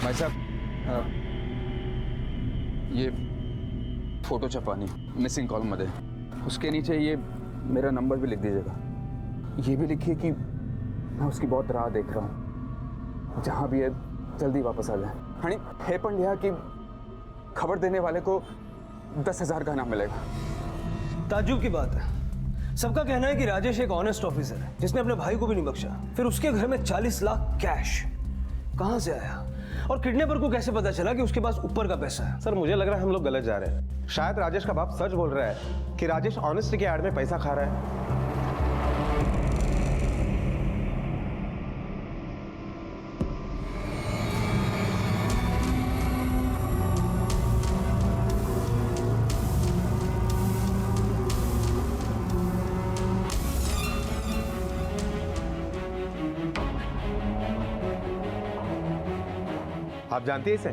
भाई साहब, ये फोटो छपवानी मिसिंग कॉल मध्ये, उसके नीचे ये मेरा नंबर भी लिख दीजिएगा। ये भी लिखिए कि मैं उसकी बहुत राह देख रहा हूँ, जहाँ भी है जल्दी वापस आ जाए। आणि हे पण लिहा कि खबर देने वाले को 10,000 का इनाम मिलेगा। ताज्जुब की बात है, सबका कहना है कि राजेश एक ऑनेस्ट ऑफिसर है जिसने अपने भाई को भी नहीं बख्शा। फिर उसके घर में 40 लाख कैश कहां से आया? और किडनैपर को कैसे पता चला कि उसके पास ऊपर का पैसा है? सर मुझे लग रहा है हम लोग गलत जा रहे हैं। शायद राजेश का बाप सच बोल रहा है कि राजेश ऑनेस्टी के आड़ में पैसा खा रहा है। आप जानती है इसे?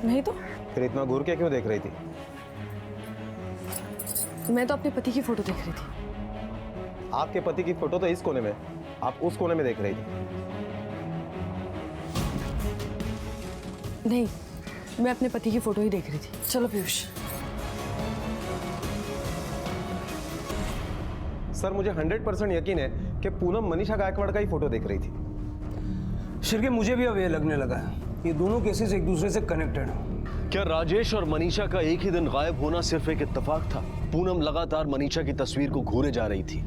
नहीं तो फिर इतना घूर के क्यों देख रही थी? मैं तो अपने पति की फोटो देख रही थी। आपके पति की फोटो तो इस कोने में, आप उस कोने में देख रही थी। नहीं, मैं अपने पति की फोटो ही देख रही थी। चलो पीयूष। सर मुझे 100% यकीन है कि पूनम मनीषा गायकवाड़ का ही फोटो देख रही थी। शिरके मुझे भी अब ये लगने लगा है, ये दोनों केसेस एक दूसरे से कनेक्टेड हैं। क्या राजेश और मनीषा का एक ही दिन गायब होना सिर्फ एक इत्तेफाक था? पूनम लगातार मनीषा की तस्वीर को घूरे जा रही थी।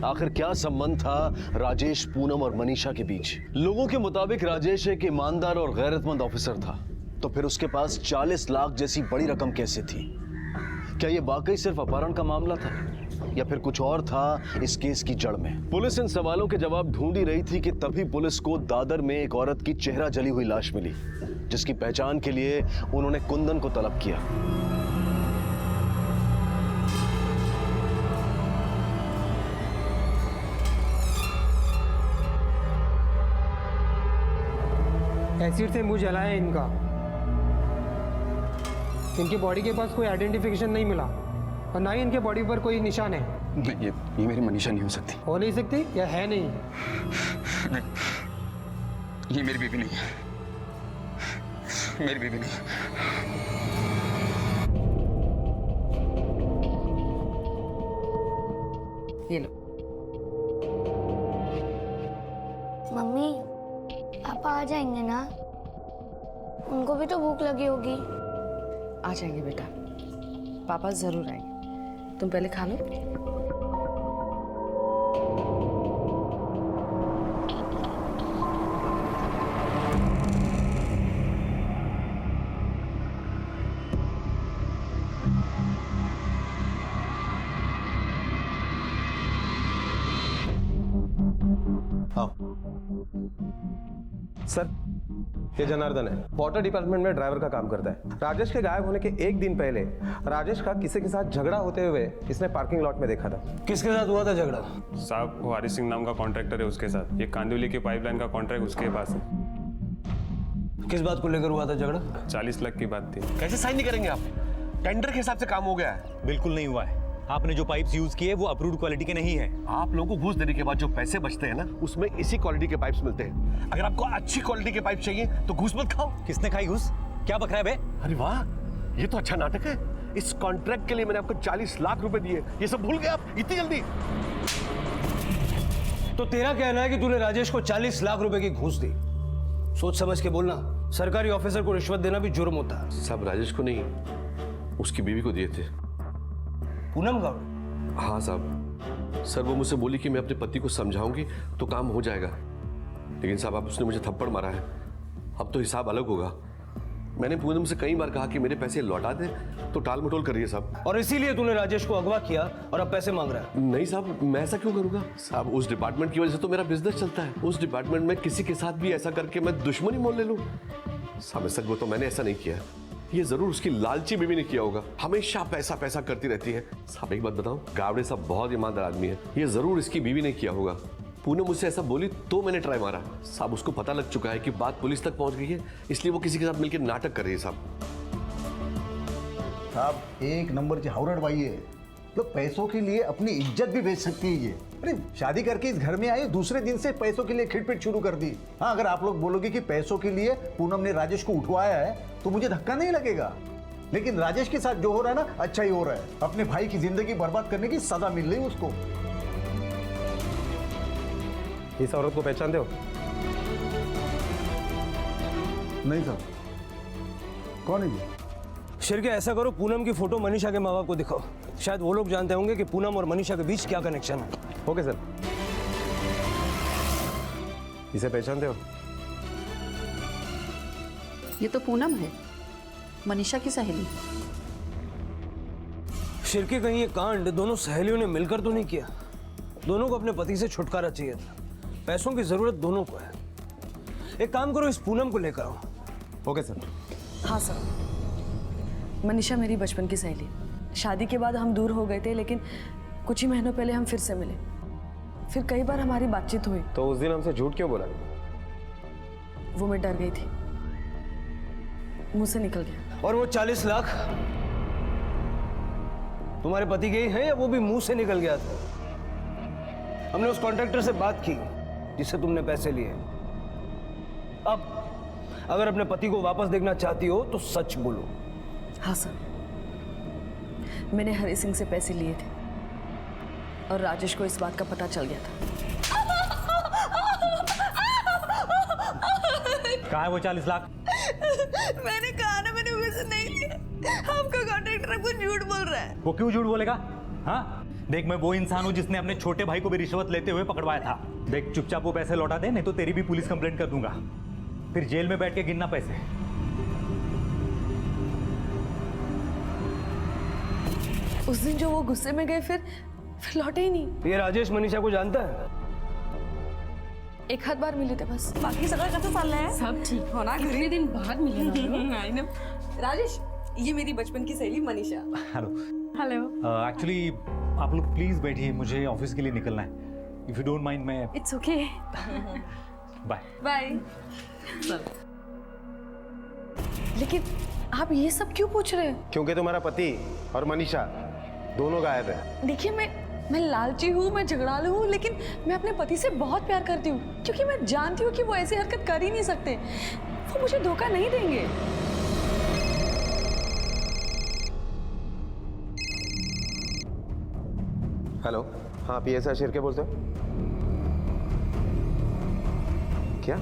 आखिर क्या संबंध था राजेश, पूनम और मनीषा के बीच? लोगों के मुताबिक राजेश एक ईमानदार और गैरतमंद ऑफिसर था, तो फिर उसके पास 40 लाख जैसी बड़ी रकम कैसे थी? क्या यह वाकई सिर्फ अपहरण का मामला था या फिर कुछ और था इस केस की जड़ में? पुलिस इन सवालों के जवाब ढूंढ ही रही थी कि तभी पुलिस को दादर में एक औरत की चेहरा जली हुई लाश मिली, जिसकी पहचान के लिए उन्होंने कुंदन को तलब किया। एसिड से मुंह जला है इनका। इनकी बॉडी के पास कोई आइडेंटिफिकेशन नहीं मिला और ना ही इनके बॉडी पर कोई निशान है। नहीं, ये मेरी मनीषा नहीं हो सकती। हो नहीं सकती या है नहीं? नहीं, ये मेरी बीवी नहीं है, मेरी बीवी नहीं है। ये लो। मम्मी, पापा आ जाएंगे ना? उनको भी तो भूख लगी होगी। आ जाएंगे बेटा, पापा जरूर आएंगे। तुम पहले खा लो। सर ये जनार्दन है, वाटर डिपार्टमेंट में ड्राइवर का काम करता है। राजेश के गायब होने के एक दिन पहले राजेश का किसी के साथ झगड़ा होते हुए इसने पार्किंग लॉट में देखा था। किसके साथ हुआ था झगड़ा? साहब वो हरी सिंह नाम का कॉन्ट्रैक्टर है, उसके साथ। ये कांदिवली की पाइपलाइन का कॉन्ट्रैक्ट उसके पास है। किस बात को लेकर हुआ था झगड़ा? 40 लाख की बात थी। कैसे साइन नहीं करेंगे आप? टेंडर के हिसाब से काम हो गया है। बिल्कुल नहीं हुआ है। आपने जो पाइप्स यूज किए वो अप्रूव्ड क्वालिटी के नहीं है। आप लोगों को घूस देने के बाद जो पैसे बचते हैं ना, उसमें इसी क्वालिटी के पाइप्स मिलते हैं। अगर आपको अच्छी क्वालिटी के पाइप चाहिए तो घूस मत खाओ। किसने खाई घूस? क्या बक रहा है बे? अरे वाह, ये तो अच्छा नाटक है। इस कॉन्ट्रैक्ट के लिए मैंने आपको 40 लाख रुपए दिए, ये सब भूल गए आप इतनी जल्दी? तो तेरा कहना है कि तूने राजेश को 40 लाख रुपए की घूस दी? सोच समझ के बोलना, सरकारी ऑफिसर को रिश्वत देना भी जुर्म होता है। साहब राजेश को नहीं, उसकी बीवी को दिए थे। पूनम गौड़? हाँ साहब, सर वो मुझसे बोली कि मैं अपने पति को समझाऊंगी तो काम हो जाएगा, लेकिन साहब अब उसने मुझे थप्पड़ मारा है। अब तो हिसाब अलग होगा। मैंने पूनम से कई बार कहा कि मेरे पैसे लौटा दे, तो टाल मटोल कर रही है साहब। और इसीलिए तूने राजेश को अगवा किया और अब पैसे मांग रहा है? नहीं साहब, मैं ऐसा क्यों करूंगा साहब? उस डिपार्टमेंट की वजह से तो मेरा बिजनेस चलता है। उस डिपार्टमेंट में किसी के साथ भी ऐसा करके मैं दुश्मनी मोल ले लूं? साहब सच वो तो मैंने ऐसा नहीं किया। ये जरूर उसकी लालची बीवी ने किया होगा, हमेशा पैसा पैसा करती रहती है। साहब एक बात बताऊं, गावड़े साहब बहुत ईमानदार आदमी है, ये जरूर इसकी बीवी ने किया होगा। पूनम मुझसे ऐसा बोली तो मैंने ट्राई मारा। साहब उसको पता लग चुका है कि बात पुलिस तक पहुंच गई है, इसलिए वो किसी के साथ मिलकर नाटक कर रही है। साहब एक नंबर की हावरड़ बाई है, तो पैसों के लिए अपनी इज्जत भी बेच सकती है। ये अरे शादी करके इस घर में आई, दूसरे दिन से पैसों के लिए खिटपिट शुरू कर दी। हाँ, अगर आप लोग बोलोगे कि पैसों के लिए पूनम ने राजेश को उठवाया है तो मुझे धक्का नहीं लगेगा, लेकिन राजेश के साथ जो हो रहा है ना, अच्छा ही हो रहा है। अपने भाई की जिंदगी बर्बाद करने की सजा मिल रही है उसको। इस औरत को पहचानते हो? नहीं सर। कौन है ये? शिरके, ऐसा करो, पूनम की फोटो मनीषा के माँ बाप को दिखाओ, शायद वो लोग जानते होंगे कि पूनम और मनीषा के बीच क्या कनेक्शन है। Okay sir. इसे पहचानते हो? ये तो पूनम है, मनीषा की सहेली। शिरके, कहीं ये कांड दोनों सहेलियों ने मिलकर तो नहीं किया? दोनों को अपने पति से छुटकारा चाहिए था, पैसों की जरूरत दोनों को है। एक काम करो, इस पूनम को लेकर आओ। Okay sir. हाँ सर, मनीषा मेरी बचपन की सहेली। शादी के बाद हम दूर हो गए थे, लेकिन कुछ ही महीनों पहले हम फिर से मिले। फिर कई बार हमारी बातचीत हुई। तो उस दिन हमसे झूठ क्यों बोला? वो मैं डर गई थी, मुंह से निकल गया। और वो 40 लाख तुम्हारे पति के ही हैं या वो भी मुंह से निकल गया था? हमने उस कॉन्ट्रैक्टर से बात की जिससे तुमने पैसे लिए। अब अगर अपने पति को वापस देखना चाहती हो तो सच बोलो। हाँ सर, मैंने हरि सिंह से पैसे लिए थे और राजेश को इस बात का पता चल गया था। कहाँ है वो 40 लाख? मैंने कहा ना, मैंने पैसे नहीं लिए। आपका कॉन्ट्रैक्टर आपको झूठ बोल रहा है। वो क्यों झूठ बोलेगा? हाँ, देख, मैं वो इंसान हूँ जिसने अपने छोटे भाई को भी रिश्वत लेते हुए पकड़वाया था। देख, चुपचाप वो पैसे लौटा दे, नहीं तो तेरी भी पुलिस कंप्लेंट कर दूंगा। फिर जेल में बैठ के गिनना पैसे। उस दिन जो वो गुस्से में गए, फिर लौटे ही नहीं। ये राजेश मनीषा को जानता है? एक हाथ बार मिले थे बस। बाकी सगळं कसं चाललंय? सब ठीक हो ना, कितने दिन बाद मिले ना। राजेश, ये मेरी बचपन की सहेली मनीषा। हेलो। हेलो। एक्चुअली आप लोग प्लीज बैठिए, मुझे ऑफिस के लिए निकलना है। इफ यू डोंट माइंड, मैं इट्स ओके। Bye bye. लेकिन आप ये सब क्यों पूछ रहे हैं? क्योंकि तुम्हारा पति और मनीषा दोनों गायब है। देखिए, मैं लालची हूँ, मैं झगड़ालू हूँ, लेकिन मैं अपने पति से बहुत प्यार करती हूँ, क्योंकि मैं जानती हूँ कि वो ऐसी हरकत कर ही नहीं सकते। वो मुझे धोखा नहीं देंगे। हेलो। हाँ, PSI शिरके बोलते हो? क्या?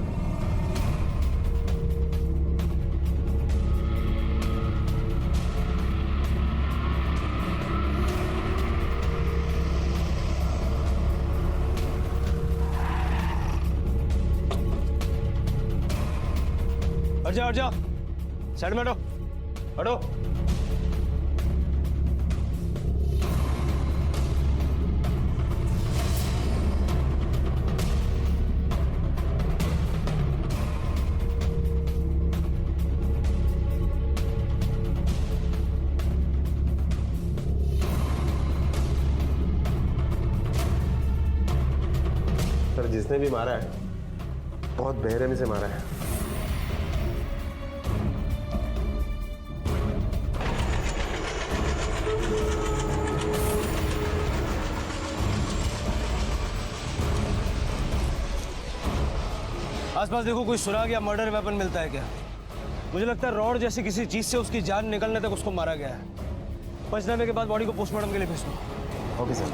हट जाओ, साइड में हटो, हटो। सर, जिसने भी मारा है बहुत बेरहमी से मारा है। आसपास देखो, कोई सुराग या मर्डर वेपन मिलता है क्या? मुझे लगता है रॉड जैसी किसी चीज से उसकी जान निकलने तक उसको मारा गया है। पंचनामे के बाद बॉडी को पोस्टमार्टम के लिए भेज दो। Okay sir.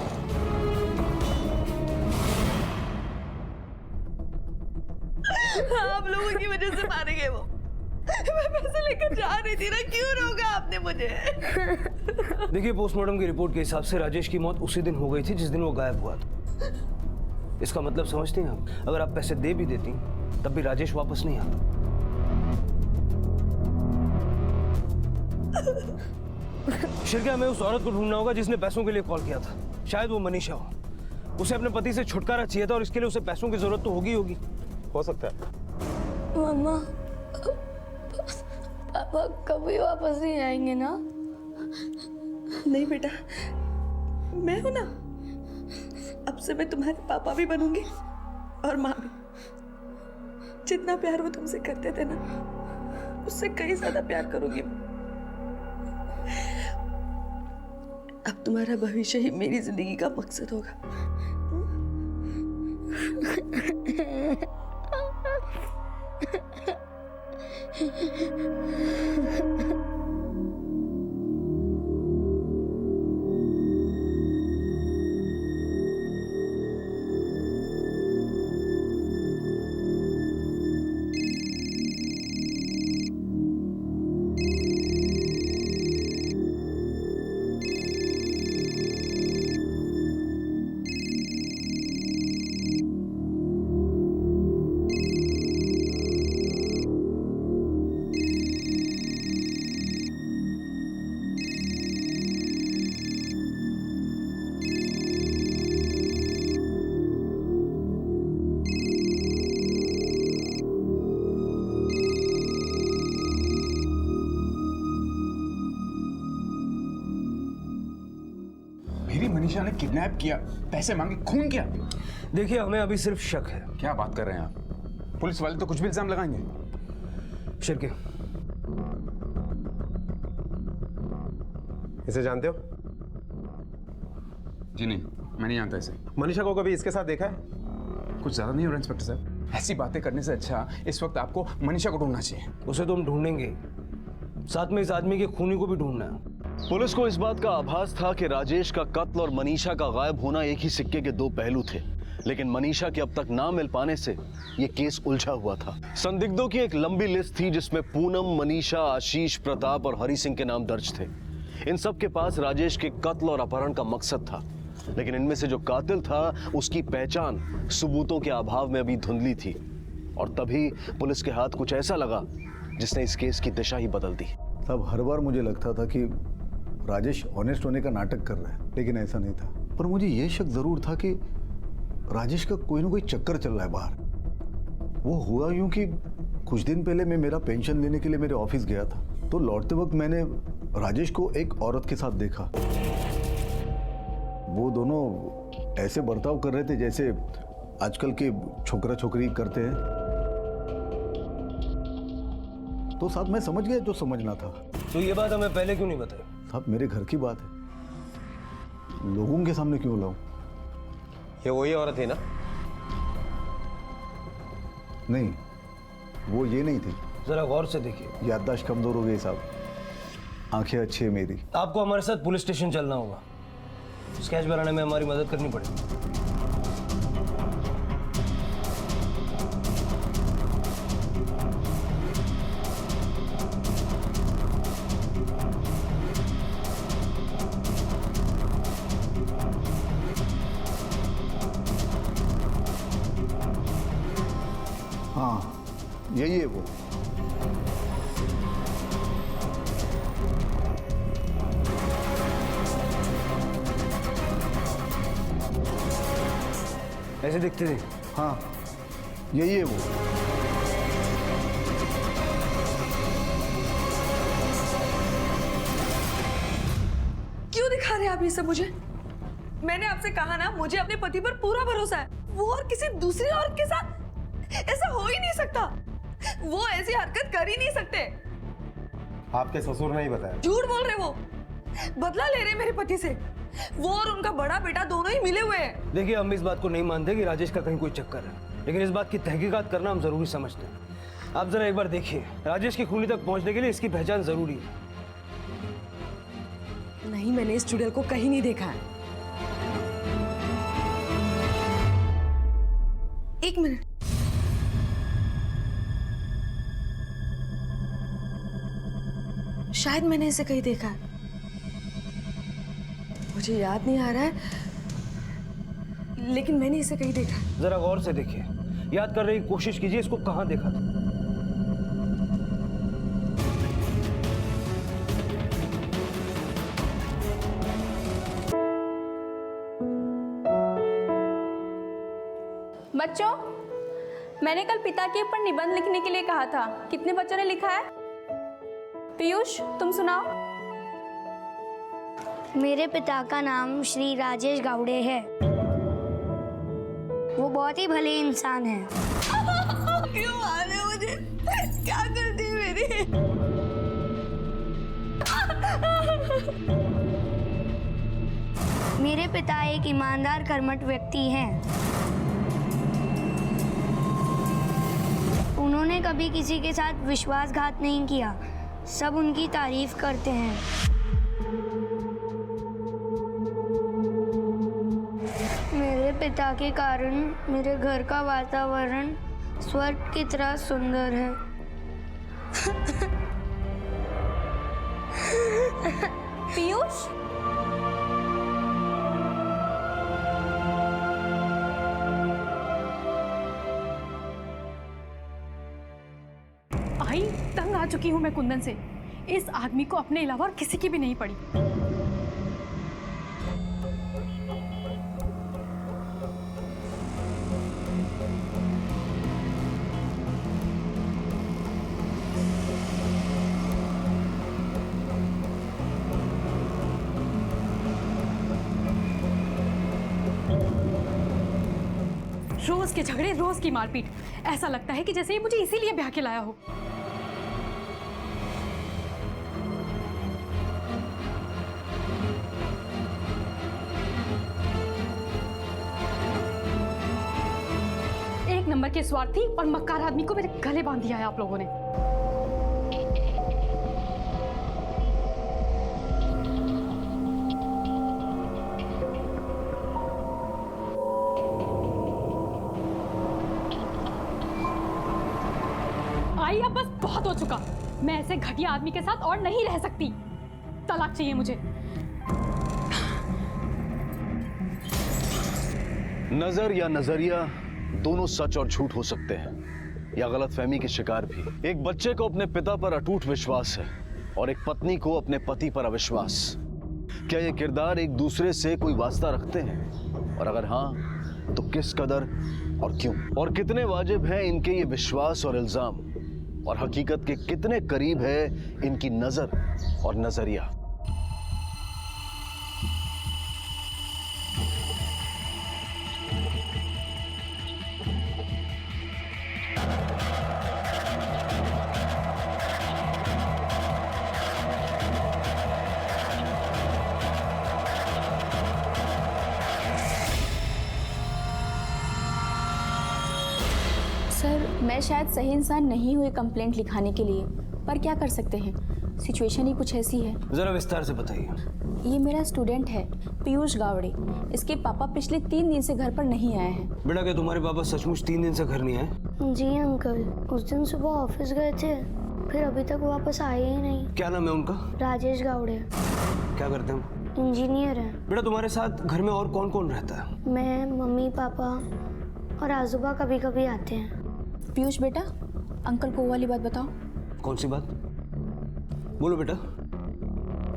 आप लोगों की वजह से मारे गए वो। मैं पैसे लेकर जा रही थी ना, क्यों रोका आपने मुझे? देखिए, पोस्टमार्टम की रिपोर्ट के हिसाब से राजेश की मौत उसी दिन हो गई थी जिस दिन वो गायब हुआ था। इसका मतलब समझती हैं आप? अगर आप पैसे दे भी देती तब भी राजेश वापस नहीं आता। शिरके, हमें उस औरत को ढूंढना होगा जिसने पैसों के लिए कॉल किया था। शायद वो मनीषा हो। उसे अपने पति से छुटकारा चाहिए था और इसके लिए उसे पैसों की जरूरत तो होगी। हो सकता है। मम्मा, पापा कभी वापस नहीं आएंगे ना? नहीं बेटा, मैं हूं ना। अब से मैं तुम्हारे पापा भी बनूंगी और माँ भी। जितना प्यार वो तुमसे करते थे ना, उससे कहीं ज्यादा प्यार करूंगी। अब तुम्हारा भविष्य ही मेरी जिंदगी का मकसद होगा। मेरी मनीषा ने किडनैप किया, पैसे मांगे, खून किया। देखिए हमें अभी सिर्फ शक है। क्या बात कर रहे हैं आप? पुलिस वाले तो कुछ भी इल्जाम लगाएंगे। शिरके, इसे जानते हो? जी नहीं, मैं नहीं जानता इसे। मनीषा को कभी इसके साथ देखा है? कुछ ज्यादा नहीं हो रहा इंस्पेक्टर साहब? ऐसी बातें करने से अच्छा इस वक्त आपको मनीषा को ढूंढना चाहिए। उसे तो हम ढूंढेंगे, साथ में इस आदमी के खूनी को भी ढूंढना है। पुलिस को इस बात का आभास था कि राजेश का कत्ल और मनीषा का गायब होना एक ही सिक्के के दो पहलू थे, लेकिन मनीषा के अब तक ना मिल पाने से यह केस उलझा हुआ था। संदिग्धों की एक लंबी लिस्ट थी जिसमें पूनम, मनीषा, आशीष, प्रताप और हरि सिंह के नाम दर्ज थे। इन सब के पास राजेश के कत्ल और अपहरण का मकसद था, लेकिन इनमें से जो कातिल था उसकी पहचान सबूतों के अभाव में अभी धुंधली थी। और तभी पुलिस के हाथ कुछ ऐसा लगा जिसने इस केस की दिशा ही बदल दी। तब हर बार मुझे लगता था कि राजेश ऑनेस्ट होने का नाटक कर रहा है, लेकिन ऐसा नहीं था। पर मुझे यह शक जरूर था कि राजेश का कोई ना कोई चक्कर चल रहा है बाहर। वो हुआ यूं कि कुछ दिन पहले मैं मेरा पेंशन लेने के लिए मेरे ऑफिस गया था, तो लौटते वक्त मैंने राजेश को एक औरत के साथ देखा। वो दोनों ऐसे बर्ताव कर रहे थे जैसे आजकल के छोकरा छोकरी करते हैं। तो साहब मैं समझ गया जो समझना था। तो ये बात हमें पहले क्यों नहीं बताई? साहब मेरे घर की बात है, लोगों के सामने क्यों लाऊं? ये वही औरत है ना? नहीं, वो ये नहीं थी। जरा गौर से देखिए। याददाश्त कमजोर हो गई साहब, आंखें अच्छी है मेरी। आपको हमारे साथ पुलिस स्टेशन चलना होगा, स्केच बनाने में हमारी मदद करनी पड़ेगी। हाँ, यही है वो। ऐसे दिखते थे? हाँ, यही है वो। क्यों दिखा रहे हैं आप ये सब मुझे? मैंने आपसे कहा ना, मुझे अपने पति पर पूरा भरोसा है। वो और किसी दूसरी औरत के साथ ऐसा हो ही नहीं सकता। वो ऐसी हरकत कर ही नहीं सकते। आपके ससुर ने ही बताया। झूठ बोल रहे वो, बदला ले रहे मेरे पति से। वो और उनका बड़ा बेटा दोनों ही मिले हुए हैं। देखिए हम इस बात को नहीं मानते कि राजेश का कहीं कोई चक्कर है, लेकिन इस बात की तहकीकात करना हम जरूरी समझते हैं। आप जरा एक बार देखिए, राजेश की खूनी तक पहुंचने के लिए इसकी पहचान जरूरी है। नहीं, मैंने इस चुड़ैल को कहीं नहीं देखा है। एक मिनट, शायद मैंने इसे कहीं देखा है। मुझे याद नहीं आ रहा है, लेकिन मैंने इसे कहीं देखा है। जरा गौर से देखिए, याद करने की कोशिश कीजिए इसको कहां देखा था। बच्चों, मैंने कल पिता के ऊपर निबंध लिखने के लिए कहा था। कितने बच्चों ने लिखा है? पीयूष, तुम सुनाओ। मेरे पिता का नाम श्री राजेश गावड़े है। वो बहुत ही भले इंसान हैं। क्यों मारे मुझे? क्या गलती मेरी? मेरे पिता एक ईमानदार कर्मठ व्यक्ति हैं। उन्होंने कभी किसी के साथ विश्वासघात नहीं किया। सब उनकी तारीफ करते हैं। मेरे पिता के कारण मेरे घर का वातावरण स्वर्ग की तरह सुंदर है। पीयूष, आई तंग आ चुकी हूँ मैं कुंदन से। इस आदमी को अपने अलावा और किसी की भी नहीं पड़ी। रोज के झगड़े, रोज की मारपीट। ऐसा लगता है कि जैसे ये मुझे इसीलिए ब्याह के लाया हो। एक नंबर के स्वार्थी और मक्कार आदमी को मेरे गले बांध दिया है आप लोगों ने। आई अब बस बहुत हो चुका। मैं ऐसे घटिया आदमी के साथ और नहीं रह सकती। तलाक चाहिए मुझे। नजर या नजरिया दोनों सच और झूठ हो सकते हैं, या गलतफहमी के शिकार भी। एक बच्चे को अपने पिता पर अटूट विश्वास है और एक पत्नी को अपने पति पर अविश्वास। क्या ये किरदार एक दूसरे से कोई वास्ता रखते हैं, और अगर हाँ तो किस कदर और क्यों? और कितने वाजिब हैं इनके ये विश्वास और इल्जाम, और हकीकत के कितने करीब है इनकी नजर और नजरिया? सर, मैं शायद सही इंसान नहीं हुई कंप्लेंट लिखाने के लिए, पर क्या कर सकते हैं, सिचुएशन ही कुछ ऐसी है। जरा विस्तार से बताइए। ये मेरा स्टूडेंट है पीयूष गावड़े। इसके पापा पिछले 3 दिन से घर पर नहीं आए हैं। बेटा, क्या तुम्हारे पापा सचमुच 3 दिन से घर नहीं आए? जी अंकल, उस दिन सुबह ऑफिस गए थे, फिर अभी तक वापस आए ही नहीं। क्या नाम है उनका? राजेश गावड़े। क्या करते हैं? इंजीनियर है। बेटा, तुम्हारे साथ घर में और कौन कौन रहता है? मैं, मम्मी, पापा और आजूबा कभी कभी आते हैं। पीयूष बेटा, अंकल को वो वाली बात बताओ। कौन सी बात? बोलो बेटा।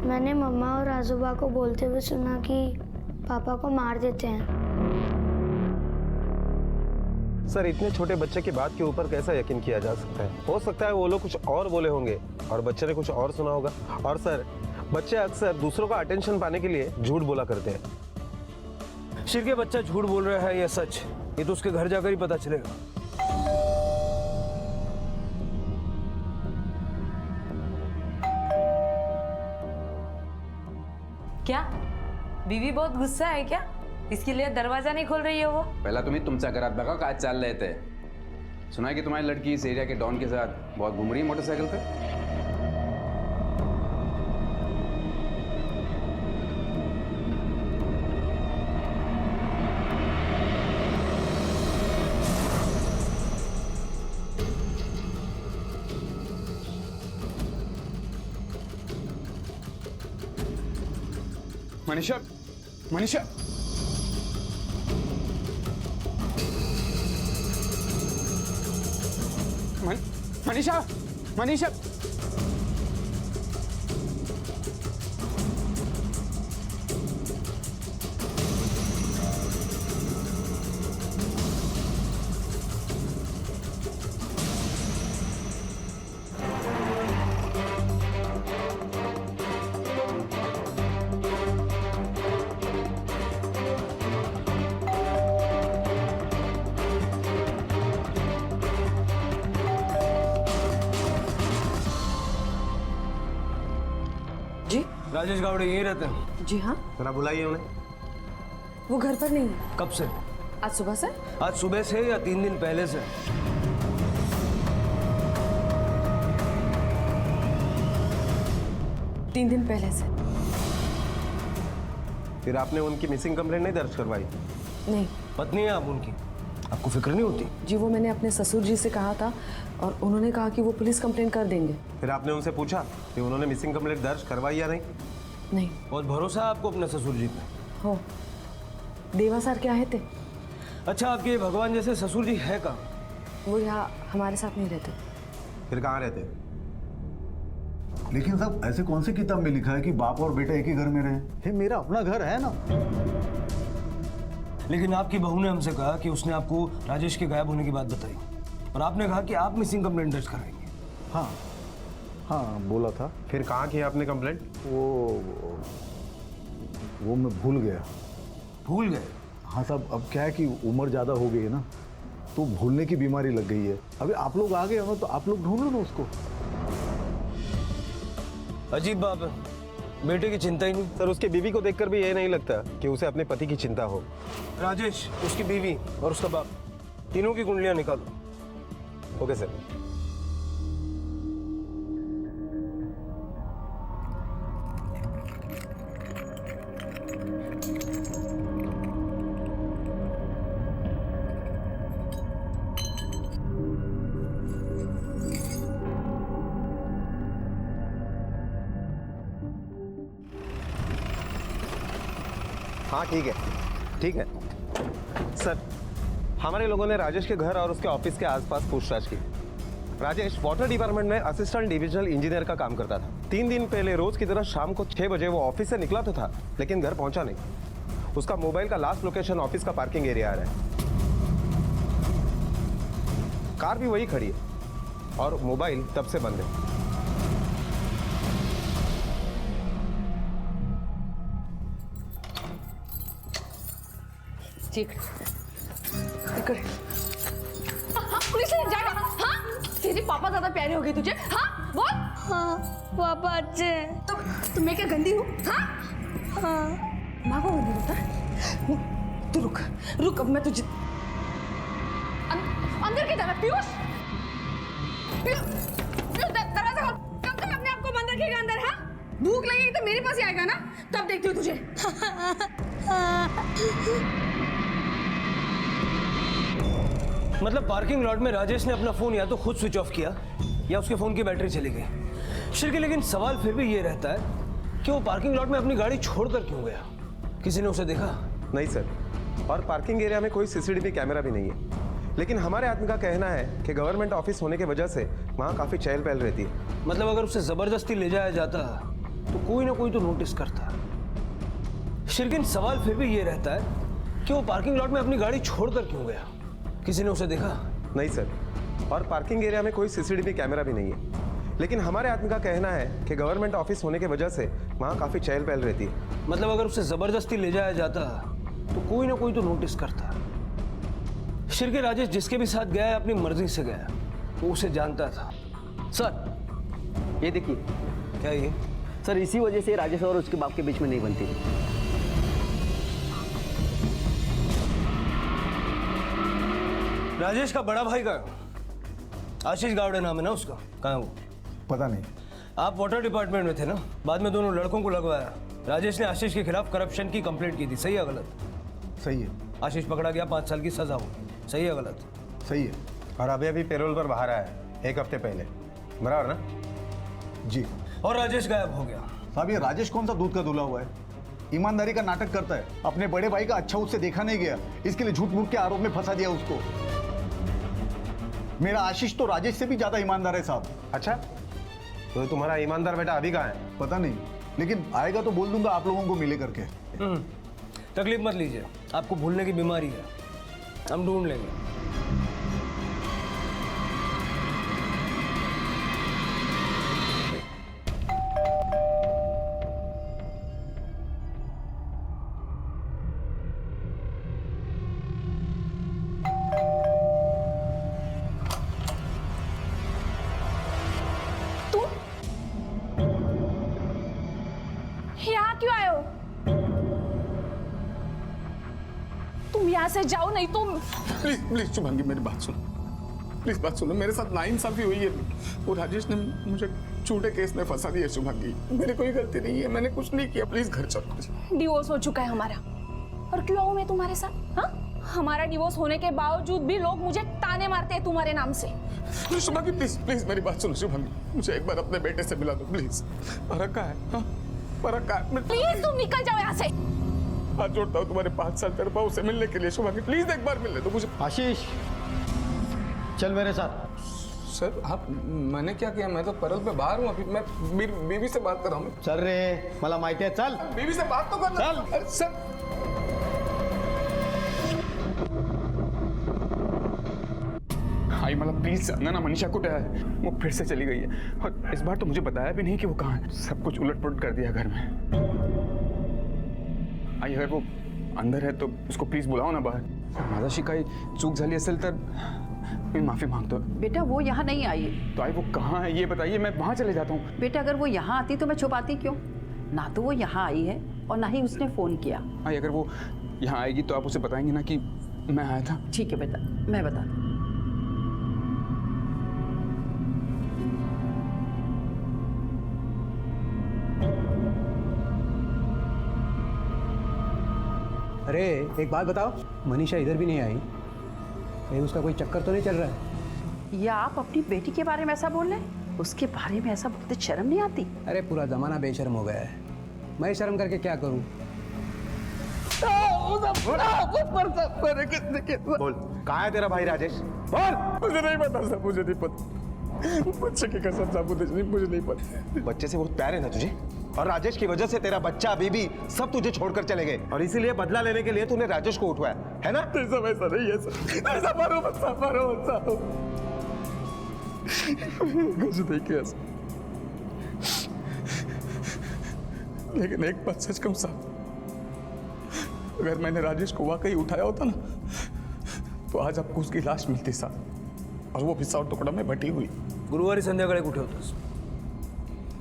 मैंने मम्मा और आजूबा को बोलते हुए सुना कि पापा को मार देते हैं। सर, इतने छोटे बच्चे की बात के ऊपर कैसा यकीन किया जा सकता है? हो सकता है वो लोग कुछ और बोले होंगे और बच्चे ने कुछ और सुना होगा। और सर, बच्चे अक्सर दूसरों का अटेंशन पाने के लिए झूठ बोला करते हैं। शिर के बच्चा झूठ बोल रहा है या सच, ये तो उसके घर जाकर ही पता चलेगा। क्या बीवी बहुत गुस्सा है क्या? इसके लिए दरवाजा नहीं खोल रही है वो? पहला तुम्ही तुमच्या घरात बघा काय चाललंय ते। सुना है कि तुम्हारी लड़की इस एरिया के डॉन के साथ बहुत घूम रही है मोटरसाइकिल पे। मनीषा, मनीषा, मनीषा, मनीषा, राजेश गावड़े यहीं रहते हैं? जी हाँ। जरा बुलाइए उन्हें। वो घर पर नहीं है। कब से? आज सुबह से। आज सुबह से या 3 दिन पहले से? 3 दिन पहले से। फिर आपने उनकी मिसिंग कंप्लेंट नहीं दर्ज करवाई? नहीं। पत्नी है आप उनकी, आपको फिक्र नहीं होती? जी वो मैंने अपने ससुर जी से कहा था और उन्होंने कहा कि वो पुलिस कंप्लेंट कर देंगे। फिर आपने उनसे पूछा कि उन्होंने मिसिंग कंप्लेंट दर्ज करवाई या नहीं? नहीं। बहुत भरोसा है आपको अपने ससुर जी पे? हो। देवा सर क्या है थे? अच्छा, आपके भगवान जैसे ससुर जी है कहाँ? वो यहाँ हमारे साथ नहीं रहते। फिर कहाँ रहते? लेकिन साहब ऐसे कौन से किताब में लिखा है कि बाप और बेटा एक ही घर में रहे? ये मेरा अपना घर है ना। लेकिन आपकी बहू ने हमसे कहा कि उसने आपको राजेश के गायब होने की बात बताई और आपने कहा कि आप मिसिंग कंप्लेंट दर्ज कराएंगे। हाँ हाँ बोला था। फिर कहाँ की आपने कंप्लेंट? वो मैं भूल गया। भूल गए? हाँ साहब, अब क्या है कि उम्र ज़्यादा हो गई है ना, तो भूलने की बीमारी लग गई है। अभी आप लोग आ गए हो तो आप लोग ढूंढ लो ना उसको। अजीब बात है, बेटे की चिंता ही नहीं। सर उसके बीवी को देखकर भी ये नहीं लगता कि उसे अपने पति की चिंता हो। राजेश, उसकी बीवी और उसका बाप, तीनों की कुंडलियां निकालो। Okay sir. हाँ ठीक है सर। हमारे लोगों ने राजेश के घर और उसके ऑफिस के आसपास पूछताछ की। राजेश वाटर डिपार्टमेंट में असिस्टेंट डिविजनल इंजीनियर का काम करता था। 3 दिन पहले रोज की तरह शाम को 6 बजे वो ऑफिस से निकला तो था, लेकिन घर पहुंचा नहीं। उसका मोबाइल का लास्ट लोकेशन ऑफिस का पार्किंग एरिया आ रहा है। कार भी वही खड़ी है और मोबाइल तब से बंद है। ठीक। पुलिस से जाएगा? हाँ? तेरे पापा ज्यादा प्यारे हो गए तुझे? हाँ? बोल। हाँ पापा अच्छे हैं। तो मैं क्या गंदी हूँ? हाँ? हाँ। माँ को गंदी होता है? तू रुक अब मैं तुझे अंदर की तरफ। पीयूष दरवाजा खोल। कब तक अपने आप को बंद रखेगा अंदर? हाँ? भूख लगेगी तो मेरे पास ही आएगा ना, तब देखती हूँ तुझे। मतलब पार्किंग लॉट में राजेश ने अपना फोन या तो खुद स्विच ऑफ किया या उसके फोन की बैटरी चली गई। शिरके, लेकिन सवाल फिर भी ये रहता है कि वो पार्किंग लॉट में अपनी गाड़ी छोड़कर क्यों गया? किसी ने उसे देखा? नहीं सर, और पार्किंग एरिया में कोई सीसीटीवी कैमरा भी नहीं है। लेकिन हमारे आदमी का कहना है कि गवर्नमेंट ऑफिस होने की वजह से वहाँ काफी चहल पहल रहती है। मतलब अगर उसे जबरदस्ती ले जाया जाता तो कोई ना कोई तो नोटिस करता। शिरकिन, सवाल फिर भी ये रहता है कि वो पार्किंग लॉट में अपनी गाड़ी छोड़कर क्यों गया? किसी ने उसे देखा? नहीं सर, और पार्किंग एरिया में कोई सीसीटीवी कैमरा भी नहीं है। लेकिन हमारे आदमी का कहना है कि गवर्नमेंट ऑफिस होने की वजह से वहाँ काफी चहल पहल रहती है। मतलब अगर उसे जबरदस्ती ले जाया जाता तो कोई ना कोई तो नोटिस करता। शिरके, राजेश जिसके भी साथ गया है अपनी मर्जी से गया, वो उसे जानता था। सर ये देखिए। क्या ये? सर इसी वजह से राजेश और उसके बाप के बीच में नहीं बनती। राजेश का बड़ा भाई का आशीष गावड़े नाम है ना उसका, कहाँ है वो? पता नहीं। आप वाटर डिपार्टमेंट में थे ना, बाद में दोनों लड़कों को लगवाया। राजेश ने आशीष के खिलाफ करप्शन की कंप्लेंट की थी, सही है गलत? सही है। आशीष पकड़ा गया, 5 साल की सजा हुई, सही है गलत? सही है। और अभी पेरोल पर बाहर आया है 1 हफ्ते पहले, बराबर ना? जी। और राजेश गायब हो गया। साहब ये राजेश कौन सा दूध का धुला हुआ है? ईमानदारी का नाटक करता है। अपने बड़े भाई का अच्छा उससे देखा नहीं गया, इसके लिए झूठ मूठ के आरोप में फंसा दिया उसको। मेरा आशीष तो राजेश से भी ज्यादा ईमानदार है साहब। अच्छा, तो तुम्हारा ईमानदार बेटा अभी कहाँ है? पता नहीं, लेकिन आएगा तो बोल दूंगा आप लोगों को मिले करके। तकलीफ मत लीजिए, आपको भूलने की बीमारी है, हम ढूंढ लेंगे। यहाँ क्यों आए हो? तुम यहाँ से जाओ, नहीं तो प्लीज शुभांगी मेरी बात सुनो। प्लीज बात सुनो, मेरे साथ नाइंसाफी हुई है। वो राजेश ने मुझे झूठे केस में फंसा दिया शुभांगी। मेरी कोई गलती नहीं है, मैंने कुछ नहीं किया। प्लीज घर चलो। डिवोर्स हो चुका है हमारा, और क्यों आऊं मैं तुम्हारे साथ? हाँ, हमारा डिवोर्स होने के बावजूद भी लोग मुझे ताने मारते हैं तुम्हारे नाम से। शुभांगी प्लीज प्लीज मेरी बात सुनो। शुभांगी, मुझे एक बार अपने बेटे से मिला दो प्लीज। फर्क है, हाँ फर्क है। प्लीज तुम निकल जाओ यहाँ से। हाथ जोड़ता हूँ तुम्हारे 5 साल तड़पा उसे मिलने के लिए। शुभांगी प्लीज एक बार मिलने दो मुझे। आशीष चल मेरे साथ। सर आप, मैंने क्या किया? मैं तो परल पे बाहर हूँ अभी। मैं बीवी से बात कर रहा हूँ। चल रे, मला माहिती है, चल बीवी से बात तो करना। चल। अरे सर आई मला प्लीज ना ना, मनीषा कुठे है? वो फिर से चली गई है, और इस बार तो मुझे बताया भी नहीं कि वो कहाँ है। सब कुछ उलट-पुलट कर दिया घर में। आई अगर वो अंदर है तो उसको प्लीज बुलाओ ना बाहर। माझ्याशी काही चूक झाली असेल तर मैं माफी मांगता हूँ। बेटा वो यहाँ नहीं आई है। तो आई वो कहाँ है ये बताइए, मैं वहाँ चले जाता हूँ। बेटा अगर वो यहाँ आती तो मैं छुपाती क्यों? ना तो वो यहाँ आई है और ना ही उसने फोन किया। आई अगर वो यहाँ आएगी तो आप उसे बताएंगे ना कि मैं आया था? ठीक है बेटा, मैं बता दूँ। अरे एक बात बताओ, मनीषा इधर भी नहीं आई, कहीं उसका कोई चक्कर तो नहीं चल रहा है? या आप अपनी बेटी के बारे में ऐसा बोल रहे हैं? उसके बारे में ऐसा बोलते शर्म नहीं आती? अरे पूरा जमाना बेशर्म हो गया है, मैं शर्म करके क्या करूं? बोल, कहाँ है तेरा भाई राजेश? बोल। मुझे नहीं पता साहब, मुझे नहीं पता। बच्चे की कसम साहब, मुझे नहीं पता। बच्चे से बहुत प्यार है ना तुझे, और राजेश की वजह से तेरा बच्चा बीबी सब तुझे छोड़कर चले गए, और इसीलिए बदला लेने के लिए तूने राजेश को उठवाया है ना? सब ऐसा नहीं है सर, ऐसा मारो मत साहब, मारो मत साहब। कुछ नहीं किया सर, लेकिन एक बात सच कहूं साहब, अगर मैंने राजेश को वाकई उठाया होता ना तो आज आपको उसकी लाश मिलती साहब, और वो पिसाव टुकड़ा में बटी हुई। गुरुवारी संध्याकाळी कुठे होतास?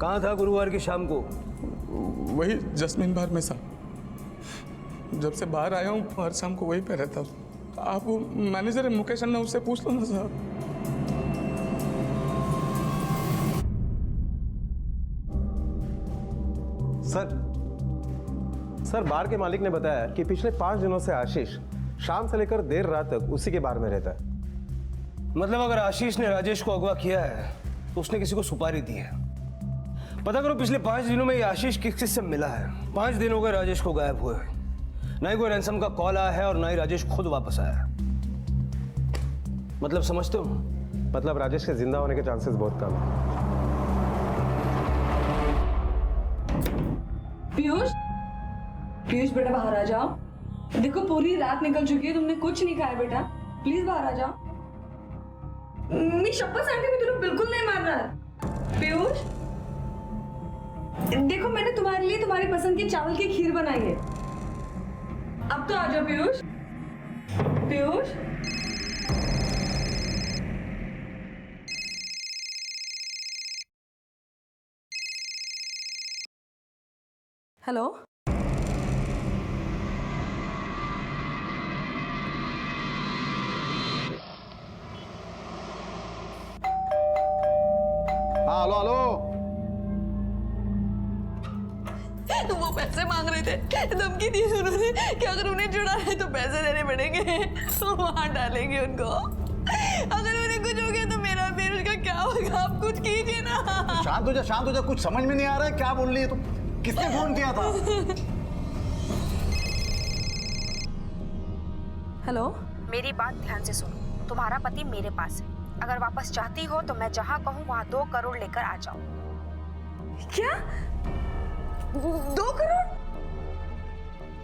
कहाँ था गुरुवार की शाम को? वही जस्मिन बार में साहब, जब से बाहर आया हूँ हर शाम को वहीं पे रहता हूँ। आप वो मैनेजर है मुकेश अन्ना, उससे पूछ लो ना साहब। सर बार के मालिक ने बताया कि पिछले 5 दिनों से आशीष शाम से लेकर देर रात तक उसी के बार में रहता है। मतलब अगर आशीष ने राजेश को अगवा किया है तो उसने किसी को सुपारी दी है। पता करो पिछले 5 दिनों में ये आशीष किस किस से मिला है। 5 दिन हो गए राजेश को गायब हुए, ना ही कोई रैंसम का कॉल आया है और ना ही राजेश खुद वापस आया है। मतलब समझते हो? मतलब राजेश के जिंदा होने के चांसेस बहुत कम है। पीयूष, पीयूष बेटा बाहर आ जाओ। देखो पूरी रात निकल चुकी है, तुमने कुछ नहीं खाया बेटा, प्लीज बाहर आ जाओ। मैं शपथ सांगती हूँ, तुझे बिल्कुल नहीं मार रहा। पीयूष देखो, मैंने तुम्हारे लिए तुम्हारी पसंद की चावल की खीर बनाई है, अब तो आ जाओ पीयूष। पीयूष हेलो, हाँ हेलो हेलो। वो पैसे मांग रहे थे, धमकी दी उन्होंने कि अगर उन्हें जुड़ा है तो पैसे देने पड़ेंगे, तो वहां डालेंगे उनको। अगर उन्हें कुछ हो गया तो मेरा फिर उसका क्या होगा? आप कुछ कीजिए ना। शांत हो जा, शांत हो जा, कुछ समझ में नहीं आ रहा है क्या बोल रही है तुम? किसने फोन किया था? हेलो, मेरी बात ध्यान से सुनो, तुम्हारा पति मेरे पास है, अगर वापस चाहती हो तो मैं जहाँ कहूँ वहाँ 2 करोड़ लेकर आ जाओ। क्या? 2 करोड़?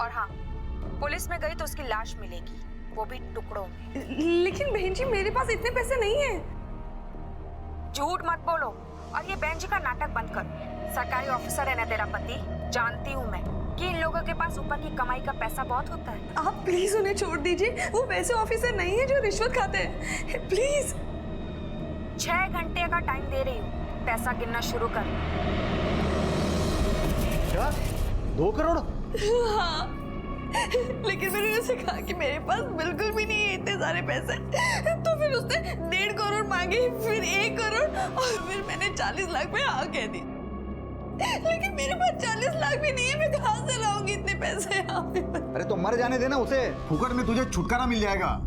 और हाँ, पुलिस में गई तो उसकी लाश मिलेगी, वो भी टुकड़ों में। लेकिन बहन जी मेरे पास इतने पैसे नहीं है। झूठ मत बोलो, और ये बहन जी का नाटक बंद करो। सरकारी ऑफिसर है ना तेरा पति, जानती हूँ मैं कि इन लोगों के पास ऊपर की कमाई का पैसा बहुत होता है। आप प्लीज उन्हें छोड़ दीजिए, वो वैसे ऑफिसर नहीं है जो रिश्वत खाते हैं, प्लीज। 6 घंटे का टाइम दे रही हूँ, पैसा गिनना शुरू कर। क्या? 2 करोड़? हाँ, लेकिन मैंने उसे कहा कि मेरे पास बिल्कुल भी नहीं है इतने सारे पैसे। तो फिर उसने 1.5 करोड़ मांगे, फिर 1 करोड़ और फिर मैंने 40 लाख में हाँ कह दी। लेकिन मेरे पास 40 लाख भी नहीं है, मैं कहाँ से लाऊंगी इतने पैसे यहाँ पे? अरे तो मर जाने देना उसे, फुकट में तुझे छुटकारा मिल जाएगा।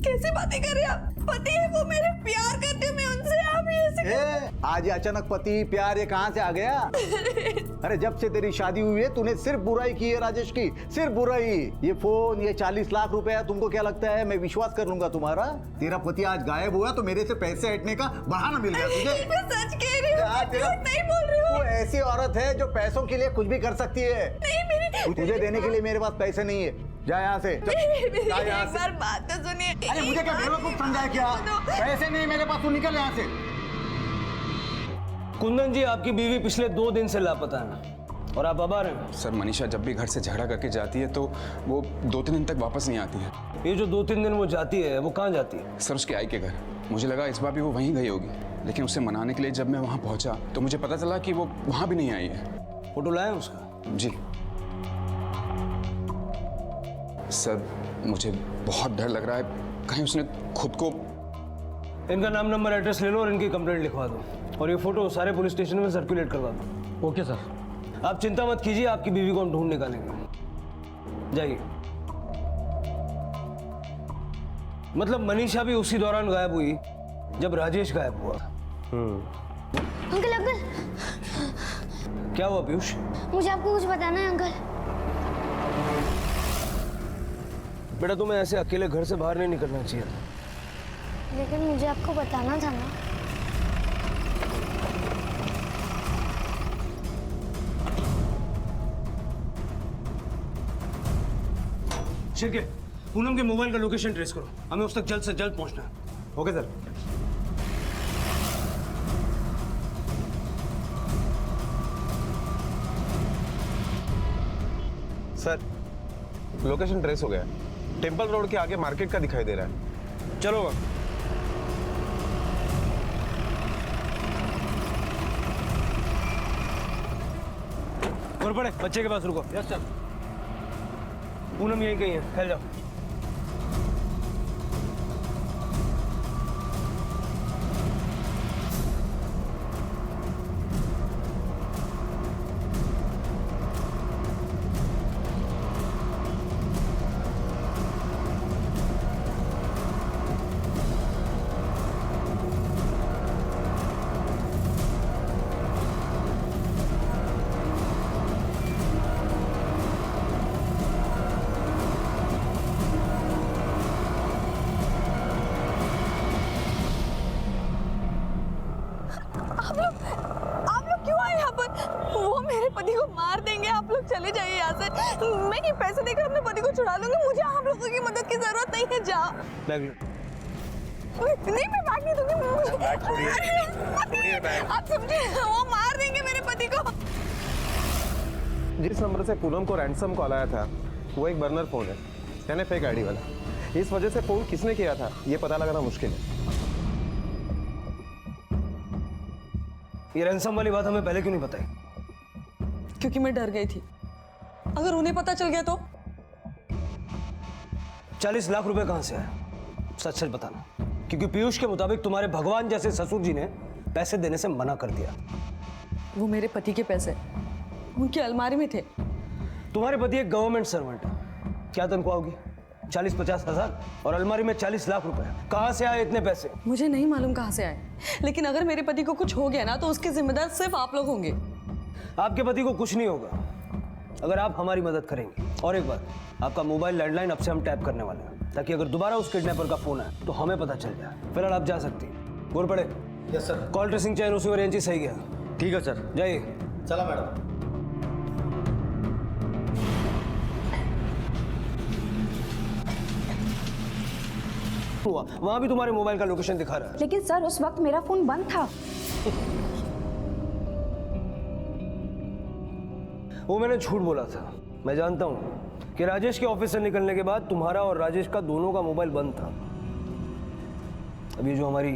कैसे बातें कर रहे हैं आप? पति है वो, मेरे प्यार करते हैं मैं उनसे, आप ये ऐसे आज ये अचानक पति प्यार ये कहाँ से आ गया? अरे जब से तेरी शादी हुई है तूने सिर्फ बुराई की है राजेश की, सिर्फ बुराई। ये फोन, ये 40 लाख रुपया, तुमको क्या लगता है मैं विश्वास कर लूंगा तुम्हारा? तेरा पति आज गायब हुआ तो मेरे से पैसे हटने का बहाना मिल गया तुझे। मैं सच कह रही हूँ, नहीं बोल रही हूँ। तू ऐसी औरत है जो पैसों के लिए कुछ भी कर सकती है। नहीं मेरे तुझे देने के लिए मेरे पास पैसे नहीं है, जा यहाँ से। एक बार बात तो सुनिए। अरे मुझे क्या बेवकूफ समझा है क्या? पैसे नहीं मेरे पास, तू निकल यहाँ से। कुंदन जी, आपकी बीवी पिछले 2 दिन से लापता है और आप आभार हैं। सर मनीषा जब भी घर से झगड़ा करके जाती है तो वो 2-3 दिन तक वापस नहीं आती है। ये जो 2-3 दिन वो जाती है वो कहाँ जाती है? सर उसके आई के घर। मुझे लगा इस बार भी वो वहीं गई होगी, लेकिन उसे मनाने के लिए जब मैं वहाँ पहुँचा तो मुझे पता चला कि वो वहाँ भी नहीं आई है। फोटो लाया उसका? जी सर, मुझे बहुत डर लग रहा है कहीं उसने खुद को। इनका नाम, नंबर, एड्रेस ले लो और इनकी कंप्लेंट लिखवा दो और ये फोटो सारे पुलिस स्टेशन में सर्कुलेट करवा दो। Okay sir. आप चिंता मत कीजिए, आपकी बीवी को हम ढूंढ निकालेंगे। जाइए। मतलब मनीषा भी उसी दौरान गायब हुई जब राजेश गायब हुआ। अंकल अंकल, क्या हुआ पीयूष? मुझे आपको कुछ बताना है अंकल। बेटा तुम्हें ऐसे अकेले घर से बाहर नहीं निकलना चाहिए, लेकिन मुझे आपको बताना था ना। शिरके, पूनम के मोबाइल का लोकेशन ट्रेस करो, हमें उस तक जल्द से जल्द पहुंचना है। Okay sir. Sir location trace हो गया, टेम्पल रोड के आगे मार्केट का दिखाई दे रहा है। चलो और पड़े बच्चे के पास रुको। Yes sir. पूनम यहीं कहीं है, फैल जाओ। आप लोग क्यों आए यहाँ पर? वो मेरे पति को मार देंगे, आप लोग चले जाइए यहाँ से। मैं ये पैसे देकर अपने पति को छुड़ा लूंगी, मुझे आप लोगों की मदद की जरूरत नहीं है। जा। नहीं मैं बैग नहीं दूंगी। आप समझे, वो मार देंगे मेरे पति को। जिस नंबर से पूनम को रैंसम कॉल आया था वो एक बर्नर फोन है, यानी फेक आईडी वाला। इस वजह से फोन किसने किया था ये पता लगाना मुश्किल है। ये रैंसम वाली बात हमें पहले क्यों नहीं बताई? क्योंकि मैं डर गई थी, अगर उन्हें पता चल गया तो। 40 लाख रुपए कहां से आया? सच सच बताना, क्योंकि पीयूष के मुताबिक तुम्हारे भगवान जैसे ससुर जी ने पैसे देने से मना कर दिया। वो मेरे पति के पैसे उनकी अलमारी में थे। तुम्हारे पति एक गवर्नमेंट सर्वेंट है, क्या तनख्वाह होगी? 40-50 हजार और अलमारी में 40 लाख रुपए। कहां से आए इतने पैसे? मुझे नहीं मालूम कहां से आए, लेकिन अगर मेरे पति को कुछ हो गया ना तो उसके जिम्मेदार सिर्फ आप लोग होंगे। आपके पति को कुछ नहीं होगा अगर आप हमारी मदद करेंगे। और एक बात, आपका मोबाइल लैंडलाइन अब से हम टैप करने वाले हैं, ताकि अगर दोबारा उस किडनैपर का फोन आए तो हमें पता चल जाए। फिलहाल आप जा सकती हैं। गोर पड़े। Yes sir. कॉल ट्रेसिंग चैन रिसीवर एजेंसी सही गया। ठीक है सर। जाइए। चला मैडम। हुआ वहां भी तुम्हारे मोबाइल का लोकेशन दिखा रहा है। लेकिन सर उस वक्त मेरा फोन बंद था। वो मैंने झूठ बोला था। मैं जानता हूं कि राजेश के ऑफिस से निकलने के बाद तुम्हारा और राजेश का दोनों का मोबाइल बंद था। अभी जो हमारी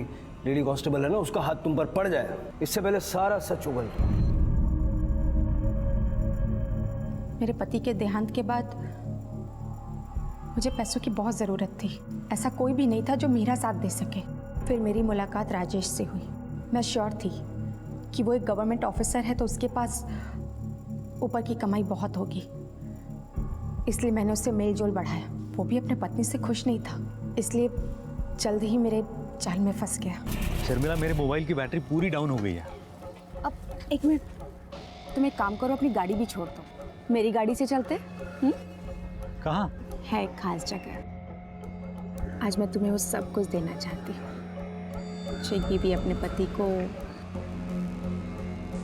लेडी कांस्टेबल है ना, उसका हाथ तुम पर पड़ जाए इससे पहले सारा सच उगल जाए। मेरे पति के देहांत के बाद मुझे पैसों की बहुत ज़रूरत थी। ऐसा कोई भी नहीं था जो मेरा साथ दे सके। फिर मेरी मुलाकात राजेश से हुई। मैं श्योर थी कि वो एक गवर्नमेंट ऑफिसर है तो उसके पास ऊपर की कमाई बहुत होगी, इसलिए मैंने उससे मेल जोल बढ़ाया। वो भी अपने पत्नी से खुश नहीं था, इसलिए जल्द ही मेरे जाल में फंस गया। शर्मिला, मेरे मोबाइल की बैटरी पूरी डाउन हो गई है। अब एक मिनट, तुम एक काम करो, अपनी गाड़ी भी छोड़ दो, मेरी गाड़ी से चलते। कहाँ? है एक खास जगह। आज मैं तुम्हें वो सब कुछ देना चाहती हूँ। शेखी भी अपने पति को,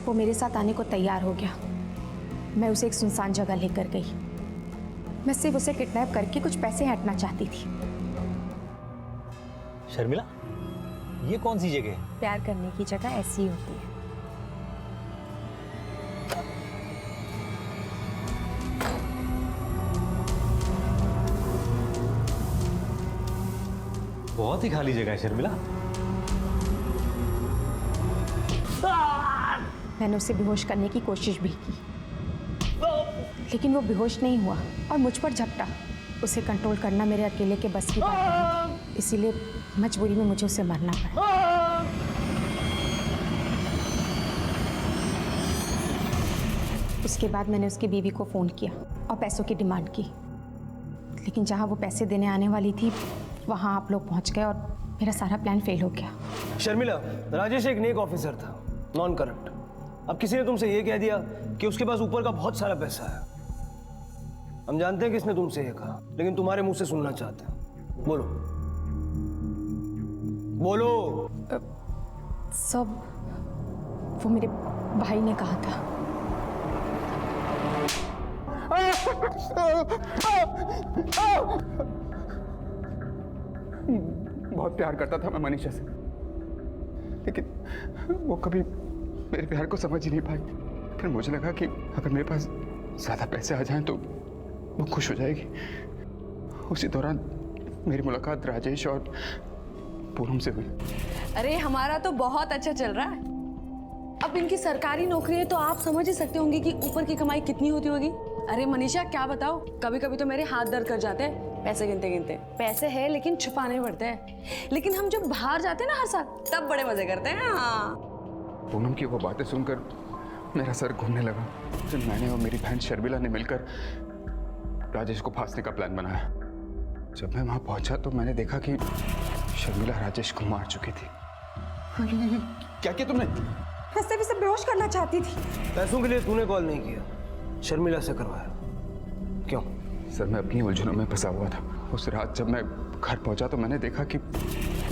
वो मेरे साथ आने को तैयार हो गया। मैं उसे एक सुनसान जगह लेकर गई। मैं सिर्फ उसे किडनैप करके कुछ पैसे हटना चाहती थी। शर्मिला, ये कौन सी जगह है? प्यार करने की जगह ऐसी ही होती है। बहुत ही खाली जगह है शर्मिला। मैंने उसे बेहोश करने की कोशिश भी की, लेकिन वो बेहोश नहीं हुआ और मुझ पर झपटा। उसे कंट्रोल करना मेरे अकेले के बस की बात नहीं, इसीलिए मजबूरी में मुझे उसे मरना पड़ा। उसके बाद मैंने उसकी बीवी को फ़ोन किया और पैसों की डिमांड की, लेकिन जहाँ वो पैसे देने आने वाली थी वहाँ आप लोग पहुँच गए और मेरा सारा प्लान फेल हो गया। शर्मिला, राजेश एक नेक ऑफिसर था, नॉन करप्ट। अब किसी ने तुमसे ये कह दिया कि उसके पास ऊपर का बहुत सारा पैसा है। हम जानते हैं किसने तुमसे ये कहा, लेकिन तुम्हारे मुंह से सुनना चाहते हैं। बोलो बोलो। सब वो मेरे भाई ने कहा था। बहुत प्यार करता था मैं मनीषा से, लेकिन वो कभी मेरे प्यार को समझ ही नहीं पाई। फिर मुझे लगा कि अगर मेरे पास ज़्यादा पैसे आ जाएं तो वो खुश हो जाएगी। उसी दौरान मेरी मुलाकात राजेश और पूनम से हुई। अरे हमारा तो बहुत अच्छा चल रहा है। अब इनकी सरकारी नौकरी है तो आप समझ ही सकते होंगे कि ऊपर की कमाई कितनी होती होगी। अरे मनीषा, क्या बताओ, कभी कभी तो मेरे हाथ दर्द कर जाते हैं पैसे गिनते गिनते। पैसे है लेकिन छुपाने पड़ते हैं। लेकिन हम जब बाहर जाते हैं ना हर साल, तब बड़े मजे करते हैं। हाँ, पूनम की वो बातें सुनकर मेरा सर घूमने लगा। फिर मैंने और मेरी बहन शर्मिला ने मिलकर राजेश को फांसने का प्लान बनाया। जब मैं वहां पहुंचा तो मैंने देखा कि शर्मिला राजेश को मार चुकी थी। क्या किया तुमने? मैं सिर्फ इसे बेहोश करना चाहती थी। पैसों के लिए तूने कॉल नहीं किया, शर्मिला से करवाया। क्यों? सर, मैं अपनी उलझनों में फंसा हुआ था। उस रात जब मैं घर पहुंचा तो मैंने देखा कि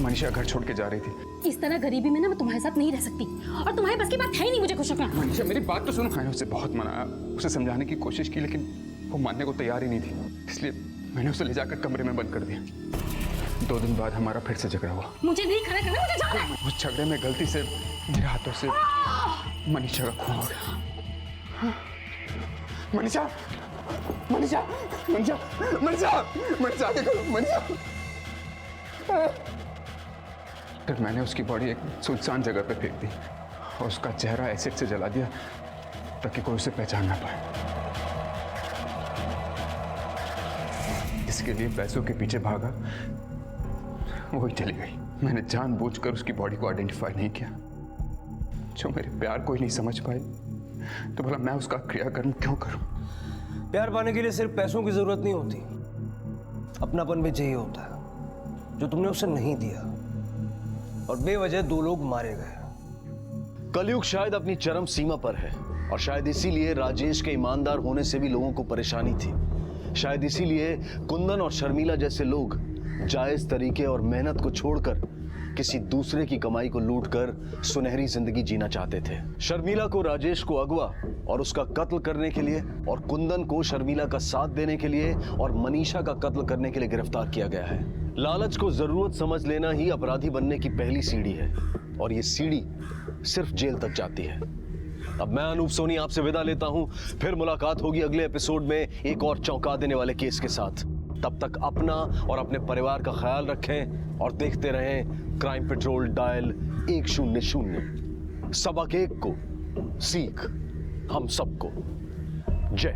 मनीषा घर छोड़ के जा रही थी। इस तरह गरीबी में ना मैं तुम्हारे साथ नहीं रह सकती, और तुम्हारे बस की बात है ही नहीं मुझे खुश रखना। मनीषा, मेरी बात तो सुनो। मैंने उसे बहुत मनाया, उसे समझाने की कोशिश की, लेकिन वो मानने को तैयार ही नहीं थी। इसलिए मैंने उसे ले जाकर कमरे में बंद कर दिया। 2 दिन बाद हमारा फिर से झगड़ा हुआ। मुझे नहीं खड़ा करना, मुझे जाना है। उस झगड़े में गलती से मेरे हाथों से मनीषा का खून हो गया। मनीषा, मनीषा, मनीषा, मनीषा, मनीषा, आगे करो, मनीषा। फिर मैंने उसकी बॉडी एक सुनसान जगह पे फेंक दी और उसका चेहरा एसिड से जला दिया ताकि कोई उसे पहचान ना पाए। इसके लिए पैसों के पीछे भागा, वही चली गई। मैंने जानबूझकर उसकी बॉडी को आइडेंटिफाई नहीं किया। जो मेरे प्यार को ही नहीं समझ पाई तो भला मैं उसका क्रियाकर्म क्यों करूं? प्यार पाने के लिए सिर्फ पैसों की जरूरत नहीं होती, अपनापन भी चाहिए होता है, जो तुमने उसे नहीं दिया, और बेवजह 2 लोग मारे गए। कलयुग शायद अपनी चरम सीमा पर है, और शायद इसीलिए राजेश के ईमानदार होने से भी लोगों को परेशानी थी। शायद इसीलिए कुंदन और शर्मिला जैसे लोग जायज तरीके और मेहनत को छोड़कर किसी दूसरे की कमाई को लूटकर सुनहरी जिंदगी जीना चाहते थे। शर्मिला को राजेश को अगवा और उसका कत्ल करने के लिए, और कुंदन को शर्मिला का साथ देने के लिए और मनीषा का कत्ल करने के लिए गिरफ्तार किया गया है। लालच को जरूरत समझ लेना ही अपराधी बनने की पहली सीढ़ी है, और ये सीढ़ी सिर्फ जेल तक जाती है। अब मैं अनूप सोनी आपसे विदा लेता हूं। फिर मुलाकात होगी अगले एपिसोड में एक और चौंका देने वाले केस के साथ। तब तक अपना और अपने परिवार का ख्याल रखें और देखते रहें क्राइम पेट्रोल डायल 100। सबक एक को सीख हम सबको। जय।